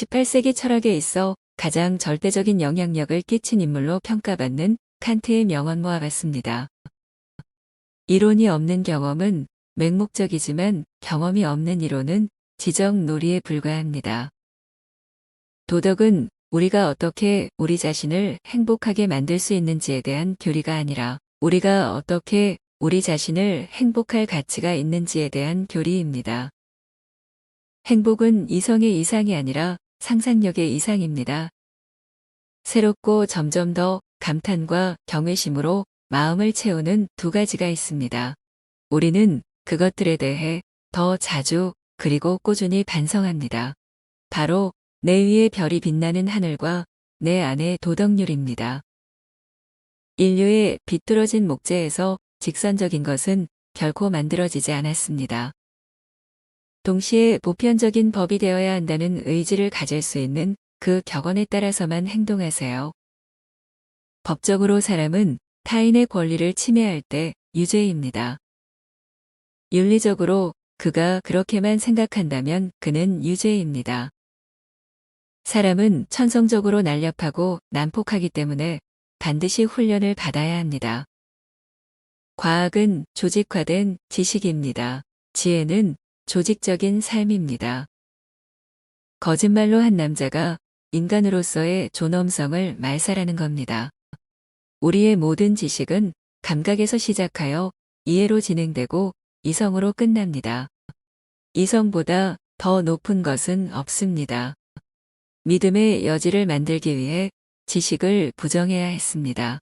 18세기 철학에 있어 가장 절대적인 영향력을 끼친 인물로 평가받는 칸트의 명언 모아봤습니다. 이론이 없는 경험은 맹목적이지만 경험이 없는 이론은 지적 놀이에 불과합니다. 도덕은 우리가 어떻게 우리 자신을 행복하게 만들 수 있는지에 대한 교리가 아니라 우리가 어떻게 우리 자신을 행복할 가치가 있는지에 대한 교리입니다. 행복은 이성의 이상이 아니라 상상력의 이상입니다. 새롭고 점점 더 감탄과 경외심으로 마음을 채우는 두 가지가 있습니다. 우리는 그것들에 대해 더 자주 그리고 꾸준히 반성합니다. 바로 내 위에 별이 빛나는 하늘과 내 안의 도덕률입니다. 인류의 비뚤어진 목재에서 직선적인 것은 결코 만들어지지 않았습니다. 동시에 보편적인 법이 되어야 한다는 의지를 가질 수 있는 그 격언에 따라서만 행동하세요. 법적으로 사람은 타인의 권리를 침해할 때 유죄입니다. 윤리적으로 그가 그렇게만 생각한다면 그는 유죄입니다. 사람은 천성적으로 날렵하고 난폭하기 때문에 반드시 훈련을 받아야 합니다. 과학은 조직화된 지식입니다. 지혜는 조직적인 삶입니다. 거짓말로 한 남자가 인간으로서의 존엄성을 말살하는 겁니다. 우리의 모든 지식은 감각에서 시작하여 이해로 진행되고 이성으로 끝납니다. 이성보다 더 높은 것은 없습니다. 믿음의 여지를 만들기 위해 지식을 부정해야 했습니다.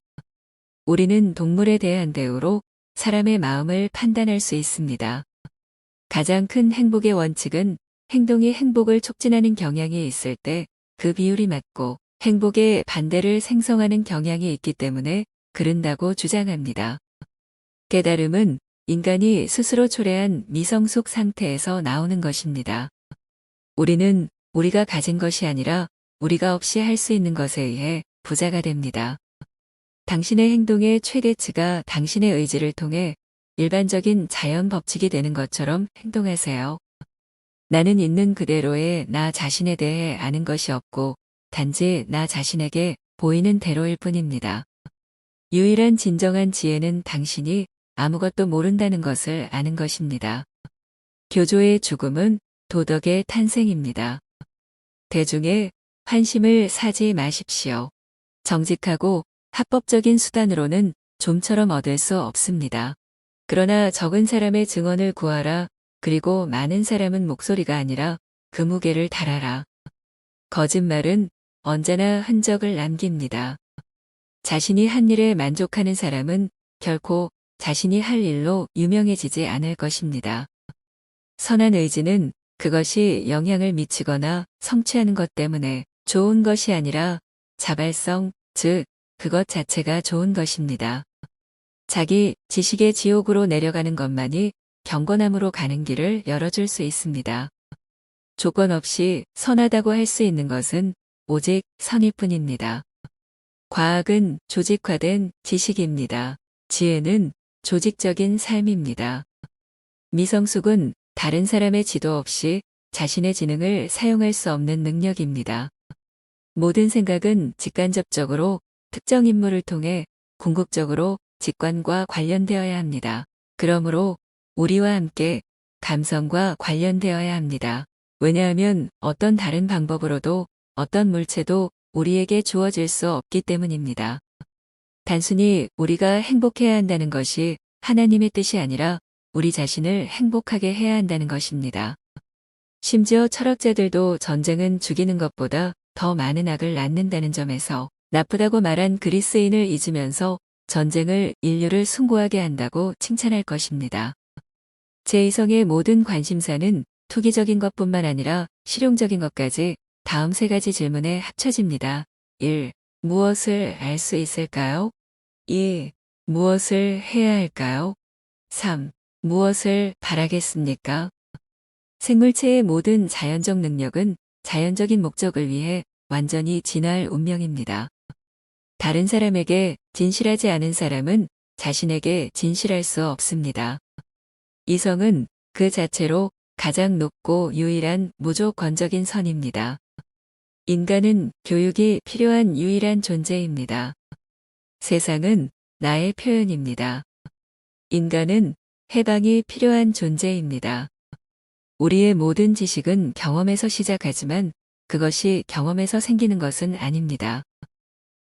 우리는 동물에 대한 대우로 사람의 마음을 판단할 수 있습니다. 가장 큰 행복의 원칙은 행동이 행복을 촉진하는 경향이 있을 때 그 비율이 맞고 행복의 반대를 생성하는 경향이 있기 때문에 그른다고 주장합니다. 깨달음은 인간이 스스로 초래한 미성숙 상태에서 나오는 것입니다. 우리는 우리가 가진 것이 아니라 우리가 없이 할 수 있는 것에 의해 부자가 됩니다. 당신의 행동의 최대치가 당신의 의지를 통해 일반적인 자연 법칙이 되는 것처럼 행동하세요. 나는 있는 그대로의 나 자신에 대해 아는 것이 없고 단지 나 자신에게 보이는 대로일 뿐입니다. 유일한 진정한 지혜는 당신이 아무것도 모른다는 것을 아는 것입니다. 교조의 죽음은 도덕의 탄생입니다. 대중의 환심을 사지 마십시오. 정직하고 합법적인 수단으로는 좀처럼 얻을 수 없습니다. 그러나 적은 사람의 증언을 구하라. 그리고 많은 사람은 목소리가 아니라 그 무게를 달아라. 거짓말은 언제나 흔적을 남깁니다. 자신이 한 일에 만족하는 사람은 결코 자신이 할 일로 유명해지지 않을 것입니다. 선한 의지는 그것이 영향을 미치거나 성취하는 것 때문에 좋은 것이 아니라 자발성, 즉 그것 자체가 좋은 것입니다. 자기 지식의 지옥으로 내려가는 것만이 경건함으로 가는 길을 열어줄 수 있습니다. 조건 없이 선하다고 할 수 있는 것은 오직 선일 뿐입니다. 과학은 조직화된 지식입니다. 지혜는 조직적인 삶입니다. 미성숙은 다른 사람의 지도 없이 자신의 지능을 사용할 수 없는 능력입니다. 모든 생각은 직간접적으로 특정 인물을 통해 궁극적으로 직관과 관련되어야 합니다. 그러므로 우리와 함께 감성과 관련되어야 합니다. 왜냐하면 어떤 다른 방법으로도 어떤 물체도 우리에게 주어질 수 없기 때문입니다. 단순히 우리가 행복해야 한다는 것이 하나님의 뜻이 아니라 우리 자신을 행복하게 해야 한다는 것입니다. 심지어 철학자들도 전쟁은 죽이는 것보다 더 많은 악을 낳는다는 점에서 나쁘다고 말한 그리스인을 잊으면서 전쟁을 인류를 숭고하게 한다고 칭찬할 것입니다. 제2성의 모든 관심사는 투기적인 것뿐만 아니라 실용적인 것까지 다음 세 가지 질문에 합쳐집니다. 1. 무엇을 알 수 있을까요? 2. 무엇을 해야 할까요? 3. 무엇을 바라겠습니까? 생물체의 모든 자연적 능력은 자연적인 목적을 위해 완전히 진화할 운명입니다. 다른 사람에게 진실하지 않은 사람은 자신에게 진실할 수 없습니다. 이성은 그 자체로 가장 높고 유일한 무조건적인 선입니다. 인간은 교육이 필요한 유일한 존재입니다. 세상은 나의 표현입니다. 인간은 해방이 필요한 존재입니다. 우리의 모든 지식은 경험에서 시작하지만 그것이 경험에서 생기는 것은 아닙니다.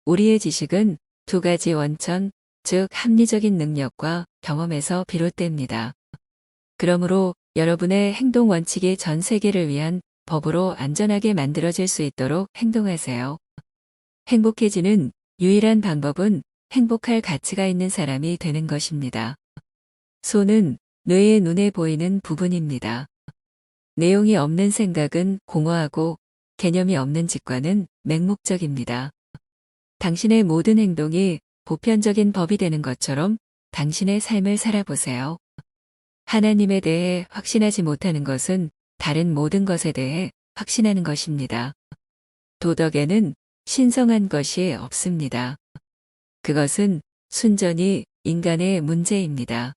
우리의 지식은 두 가지 원천, 즉 합리적인 능력과 경험에서 비롯됩니다. 그러므로 여러분의 행동 원칙이 전 세계를 위한 법으로 안전하게 만들어질 수 있도록 행동하세요. 행복해지는 유일한 방법은 행복할 가치가 있는 사람이 되는 것입니다. 소는 뇌의 눈에 보이는 부분입니다. 내용이 없는 생각은 공허하고 개념이 없는 직관은 맹목적입니다. 당신의 모든 행동이 보편적인 법이 되는 것처럼 당신의 삶을 살아보세요. 하나님에 대해 확신하지 못하는 것은 다른 모든 것에 대해 확신하는 것입니다. 도덕에는 신성한 것이 없습니다. 그것은 순전히 인간의 문제입니다.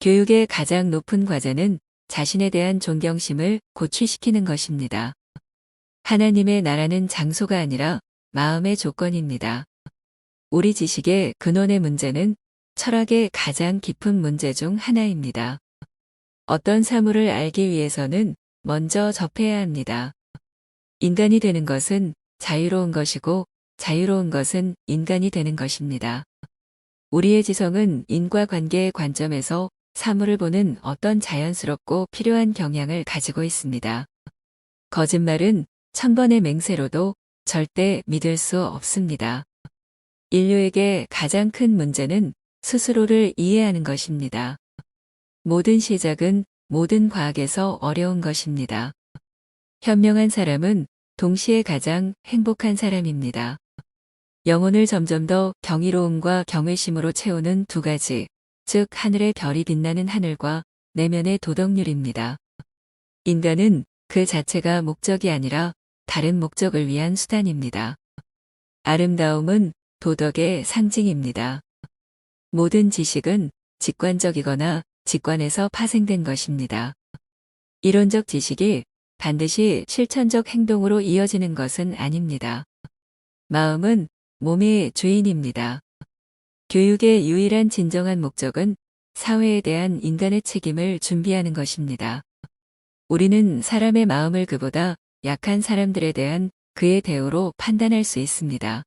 교육의 가장 높은 과제는 자신에 대한 존경심을 고취시키는 것입니다. 하나님의 나라는 장소가 아니라 마음의 조건입니다. 우리 지식의 근원의 문제는 철학의 가장 깊은 문제 중 하나입니다. 어떤 사물을 알기 위해서는 먼저 접해야 합니다. 인간이 되는 것은 자유로운 것이고 자유로운 것은 인간이 되는 것입니다. 우리의 지성은 인과관계의 관점에서 사물을 보는 어떤 자연스럽고 필요한 경향을 가지고 있습니다. 거짓말은 1000번의 맹세로도 절대 믿을 수 없습니다. 인류에게 가장 큰 문제는 스스로를 이해하는 것입니다. 모든 시작은 모든 과학에서 어려운 것입니다. 현명한 사람은 동시에 가장 행복한 사람입니다. 영혼을 점점 더 경이로움과 경외심으로 채우는 두 가지, 즉 하늘의 별이 빛나는 하늘과 내면의 도덕률입니다. 인간은 그 자체가 목적이 아니라 다른 목적을 위한 수단입니다. 아름다움은 도덕의 상징입니다. 모든 지식은 직관적이거나 직관에서 파생된 것입니다. 이론적 지식이 반드시 실천적 행동으로 이어지는 것은 아닙니다. 마음은 몸의 주인입니다. 교육의 유일한 진정한 목적은 사회에 대한 인간의 책임을 준비하는 것입니다. 우리는 사람의 마음을 그보다 약한 사람들에 대한 그의 대우로 판단할 수 있습니다.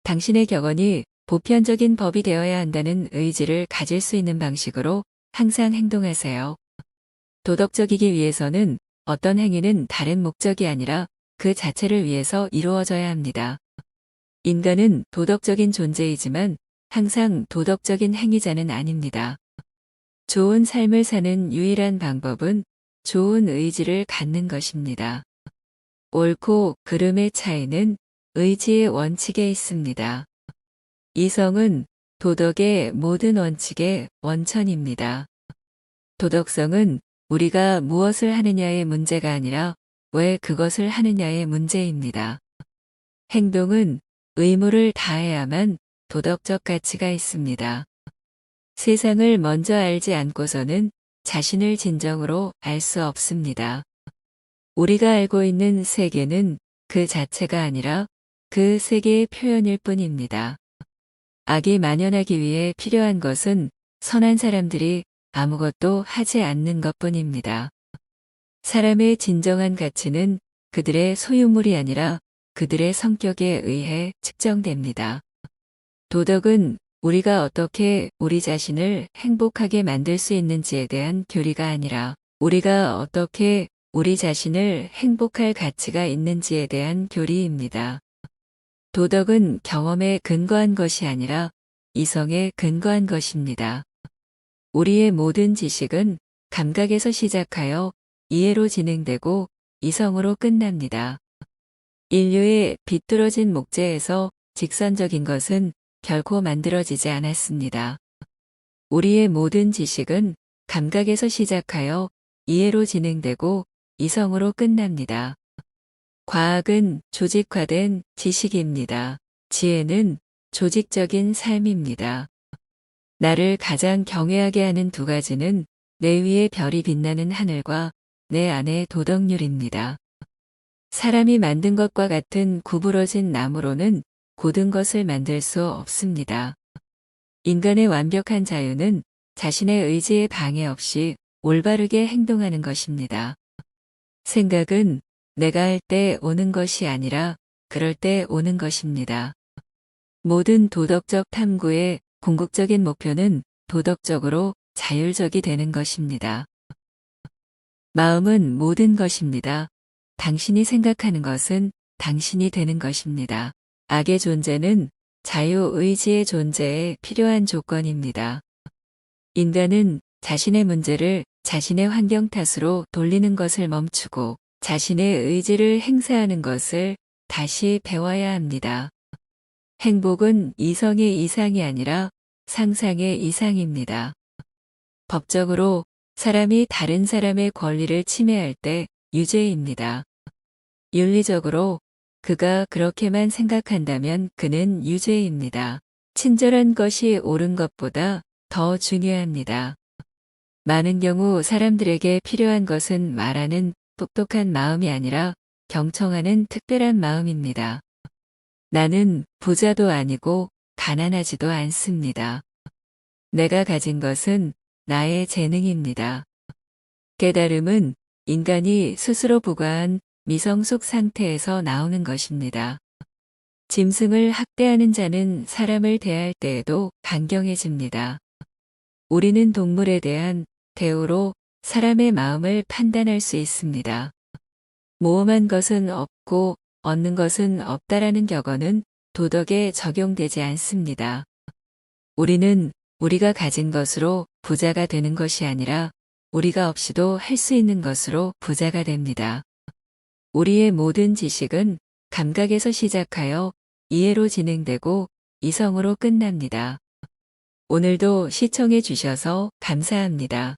당신의 격언이 보편적인 법이 되어야 한다는 의지를 가질 수 있는 방식으로 항상 행동하세요. 도덕적이기 위해서는 어떤 행위는 다른 목적이 아니라 그 자체를 위해서 이루어져야 합니다. 인간은 도덕적인 존재이지만 항상 도덕적인 행위자는 아닙니다. 좋은 삶을 사는 유일한 방법은 좋은 의지를 갖는 것입니다. 옳고 그름의 차이는 의지의 원칙에 있습니다. 이성은 도덕의 모든 원칙의 원천입니다. 도덕성은 우리가 무엇을 하느냐의 문제가 아니라 왜 그것을 하느냐의 문제입니다. 행동은 의무를 다해야만 도덕적 가치가 있습니다. 세상을 먼저 알지 않고서는 자신을 진정으로 알 수 없습니다. 우리가 알고 있는 세계는 그 자체가 아니라 그 세계의 표현일 뿐입니다. 악이 만연하기 위해 필요한 것은 선한 사람들이 아무것도 하지 않는 것뿐입니다. 사람의 진정한 가치는 그들의 소유물이 아니라 그들의 성격에 의해 측정됩니다. 도덕은 우리가 어떻게 우리 자신을 행복하게 만들 수 있는지에 대한 교리가 아니라 우리가 어떻게 우리 자신을 행복할 가치가 있는지에 대한 교리입니다. 도덕은 경험에 근거한 것이 아니라 이성에 근거한 것입니다. 우리의 모든 지식은 감각에서 시작하여 이해로 진행되고 이성으로 끝납니다. 인류의 비뚤어진 목재에서 직선적인 것은 결코 만들어지지 않았습니다. 우리의 모든 지식은 감각에서 시작하여 이해로 진행되고 이성으로 끝납니다. 과학은 조직화된 지식입니다. 지혜는 조직적인 삶입니다. 나를 가장 경외하게 하는 두 가지는 내 위에 별이 빛나는 하늘과 내 안의 도덕률입니다. 사람이 만든 것과 같은 구부러진 나무로는 고든 것을 만들 수 없습니다. 인간의 완벽한 자유는 자신의 의지에 방해 없이 올바르게 행동하는 것입니다. 생각은 내가 할 때 오는 것이 아니라 그럴 때 오는 것입니다. 모든 도덕적 탐구의 궁극적인 목표는 도덕적으로 자율적이 되는 것입니다. 마음은 모든 것입니다. 당신이 생각하는 것은 당신이 되는 것입니다. 악의 존재는 자유의지의 존재에 필요한 조건입니다. 인간은 자신의 문제를 자신의 환경 탓으로 돌리는 것을 멈추고 자신의 의지를 행사하는 것을 다시 배워야 합니다. 행복은 이성의 이상이 아니라 상상의 이상입니다. 법적으로 사람이 다른 사람의 권리를 침해할 때 유죄입니다. 윤리적으로 그가 그렇게만 생각한다면 그는 유죄입니다. 친절한 것이 옳은 것보다 더 중요합니다. 많은 경우 사람들에게 필요한 것은 말하는 똑똑한 마음이 아니라 경청하는 특별한 마음입니다. 나는 부자도 아니고 가난하지도 않습니다. 내가 가진 것은 나의 재능입니다. 깨달음은 인간이 스스로 부과한 미성숙 상태에서 나오는 것입니다. 짐승을 학대하는 자는 사람을 대할 때에도 강경해집니다. 우리는 동물에 대한 대우로 사람의 마음을 판단할 수 있습니다. 모험한 것은 없고 얻는 것은 없다라는 격언은 도덕에 적용되지 않습니다. 우리는 우리가 가진 것으로 부자가 되는 것이 아니라 우리가 없이도 할 수 있는 것으로 부자가 됩니다. 우리의 모든 지식은 감각에서 시작하여 이해로 진행되고 이성으로 끝납니다. 오늘도 시청해 주셔서 감사합니다.